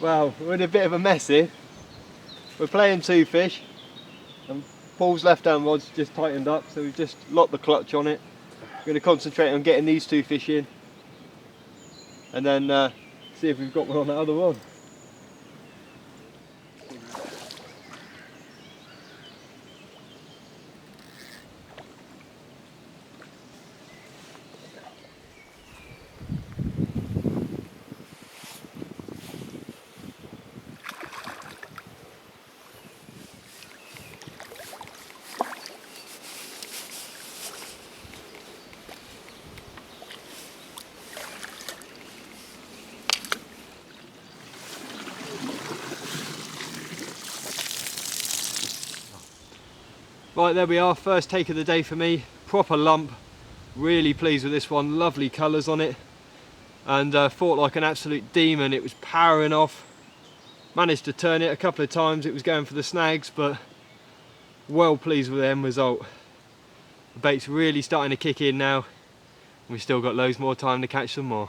Well, we're in a bit of a mess here. We're playing two fish, and Paul's left hand rod's just tightened up, so we've just locked the clutch on it. We're going to concentrate on getting these two fish in, and then see if we've got one on that other rod. Right, there we are, first take of the day for me, proper lump, really pleased with this one, lovely colours on it, and fought like an absolute demon. It was powering off, managed to turn it a couple of times, it was going for the snags, but well pleased with the end result. The bait's really starting to kick in now, we've still got loads more time to catch some more.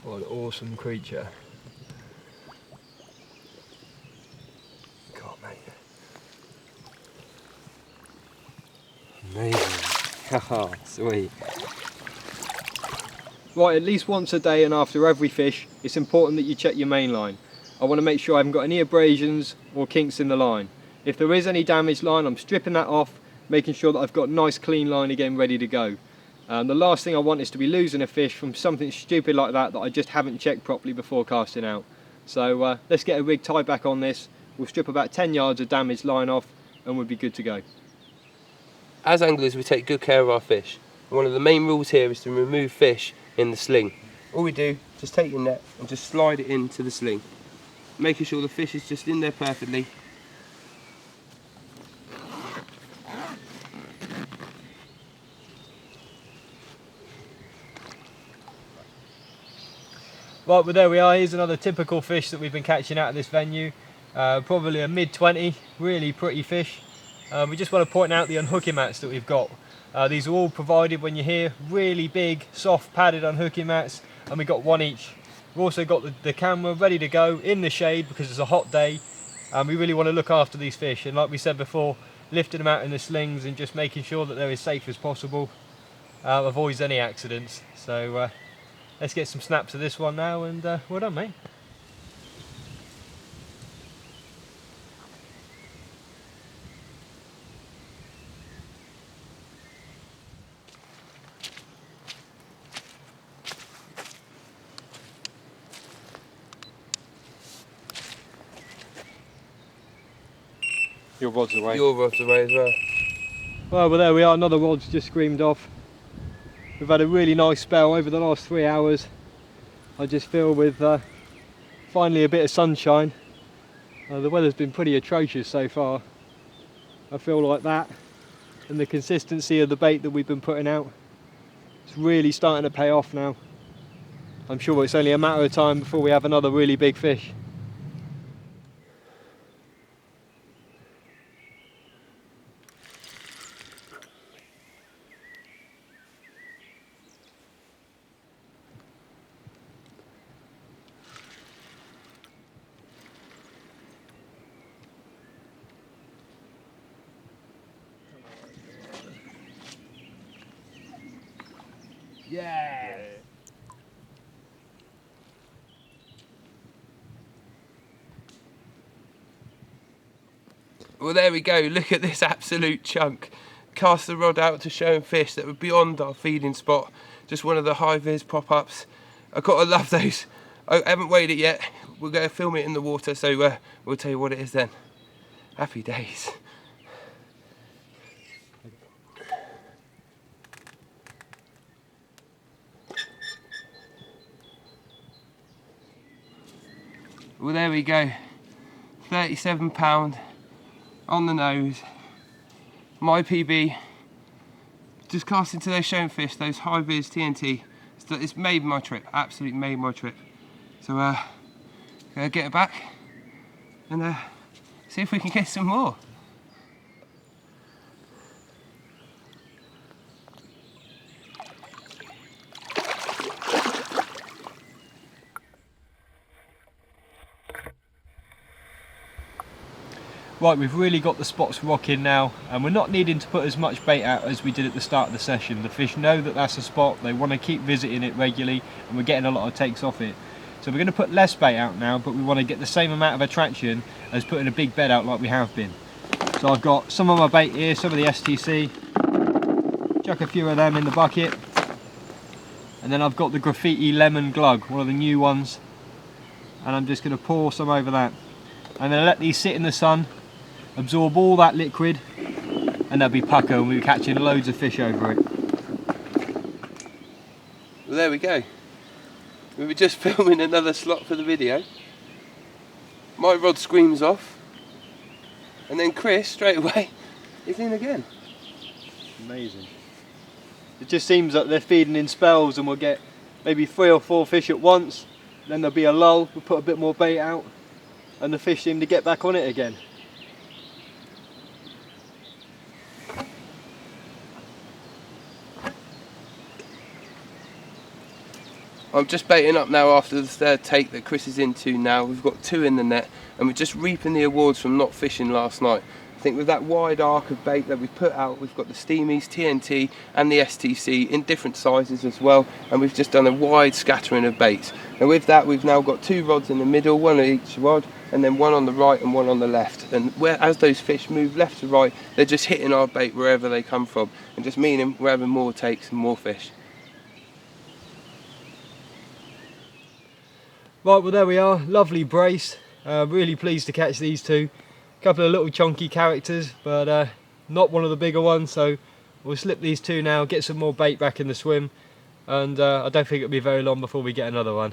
What an awesome creature. Carp, mate. Amazing. Haha, sweet. Right, at least once a day and after every fish, it's important that you check your main line. I want to make sure I haven't got any abrasions or kinks in the line. If there is any damaged line, I'm stripping that off, making sure that I've got a nice clean line again ready to go. The last thing I want is to be losing a fish from something stupid like that I just haven't checked properly before casting out. So let's get a rig tied back on this, we'll strip about 10 yards of damaged line off and we'll be good to go. As anglers, we take good care of our fish. One of the main rules here is to remove fish in the sling. All we do, just take your net and just slide it into the sling, making sure the fish is just in there perfectly. Right, well there we are, here's another typical fish that we've been catching out of this venue. Probably a mid-20, really pretty fish. We just want to point out the unhooking mats that we've got. These are all provided when you're here, really big, soft, padded unhooking mats, and we've got one each. We've also got the camera ready to go in the shade because it's a hot day, and we really want to look after these fish, and like we said before, lifting them out in the slings and just making sure that they're as safe as possible, avoids any accidents. So let's get some snaps of this one now, and well done, mate. Your rod's away. Your rod's away as well. Well, there we are, another rod's just screamed off. We've had a really nice spell over the last 3 hours. I just feel with finally a bit of sunshine. The weather's been pretty atrocious so far. I feel like that and the consistency of the bait that we've been putting out, it's really starting to pay off now. I'm sure it's only a matter of time before we have another really big fish. Yeah. Well, there we go. Look at this absolute chunk. Cast the rod out to show fish that were beyond our feeding spot. Just one of the high-vis pop-ups. I've got to love those. I haven't weighed it yet. We're going to film it in the water, so we'll tell you what it is then. Happy days. Well, there we go. 37 pound on the nose. My PB. Just casting to those shown fish, those high vis TNT. It's made my trip. Absolutely made my trip. So gonna get it back and see if we can get some more. Right, we've really got the spots rocking now, and we're not needing to put as much bait out as we did at the start of the session. The fish know that that's a spot, they want to keep visiting it regularly, and we're getting a lot of takes off it. So we're going to put less bait out now, but we want to get the same amount of attraction as putting a big bed out like we have been. So I've got some of my bait here, some of the STC, chuck a few of them in the bucket, and then I've got the graffiti lemon glug, one of the new ones, and I'm just going to pour some over that. I'm going to let these sit in the sun, absorb all that liquid, and they'll be pucker, and we'll be catching loads of fish over it. Well, there we go. We were just filming another slot for the video. My rod screams off, and then Chris straight away is in again. Amazing. It just seems that they're feeding in spells, and we'll get maybe 3 or 4 fish at once, then there'll be a lull, we'll put a bit more bait out, and the fish seem to get back on it again. I'm just baiting up now after the third take that Chris is into now. We've got 2 in the net, and we're just reaping the awards from not fishing last night. I think with that wide arc of bait that we put out, we've got the Steamies, TNT and the STC in different sizes as well, and we've just done a wide scattering of baits. And with that, we've now got 2 rods in the middle, 1 on each rod, and then 1 on the right and 1 on the left. And as those fish move left to right, they're just hitting our bait wherever they come from, and just meaning we're having more takes and more fish. Right, well there we are, lovely brace, really pleased to catch these 2. A couple of little chunky characters, but not one of the bigger ones, so we'll slip these 2 now, get some more bait back in the swim, and I don't think it'll be very long before we get another one.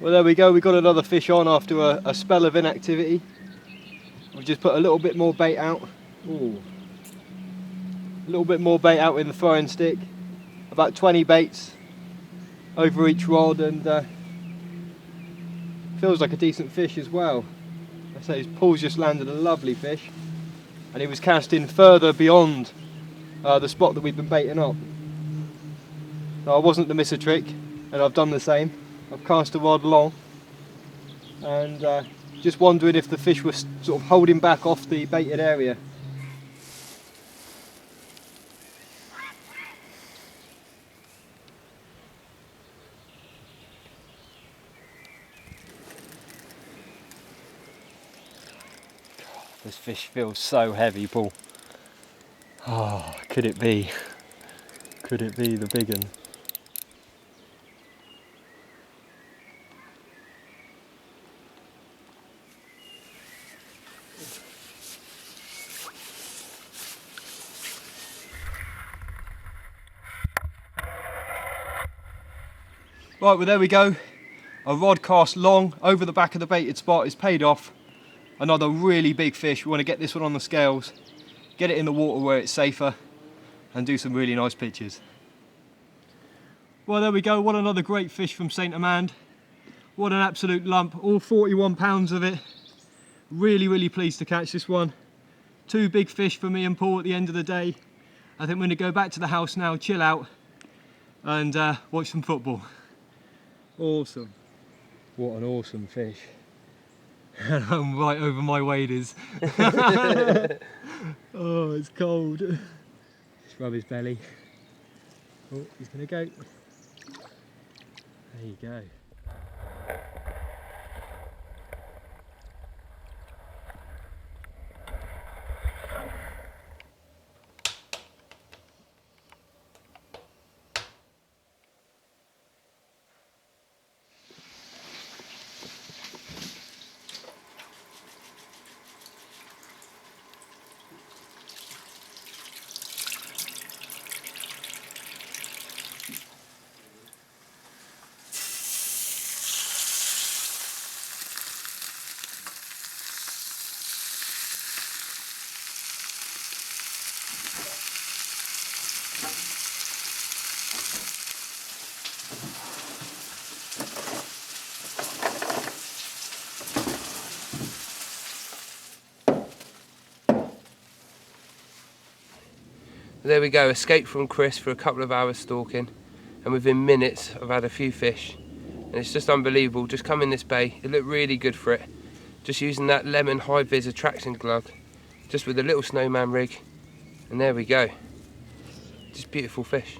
Well there we go, we got another fish on after a spell of inactivity. We've just put a little bit more bait out. Ooh. A little bit more bait out in the throwing stick. About 20 baits over each rod, and feels like a decent fish as well. I say Paul's just landed a lovely fish, and he was casting further beyond the spot that we've been baiting up. So I wasn't to miss a trick, and I've done the same. I've cast a rod long, and just wondering if the fish was sort of holding back off the baited area. God, this fish feels so heavy, Paul. Oh, could it be? Could it be the big one? Right, well there we go. A rod cast long over the back of the baited spot is paid off. Another really big fish. We want to get this one on the scales, get it in the water where it's safer, and do some really nice pictures. Well there we go, what another great fish from St Amand. What an absolute lump, all 41 pounds of it. Really pleased to catch this one. 2 big fish for me and Paul at the end of the day. I think we're going to go back to the house now, chill out, and watch some football. Awesome. What an awesome fish. And I'm right over my waders. Oh, it's cold. Just rub his belly. Oh, he's gonna go. There you go. There we go, escaped from Chris for a couple of hours stalking, and within minutes I've had a few fish, and it's just unbelievable. Just come in this bay, it looked really good for it, just using that lemon high vis attraction glug, just with a little snowman rig, and there we go, just beautiful fish.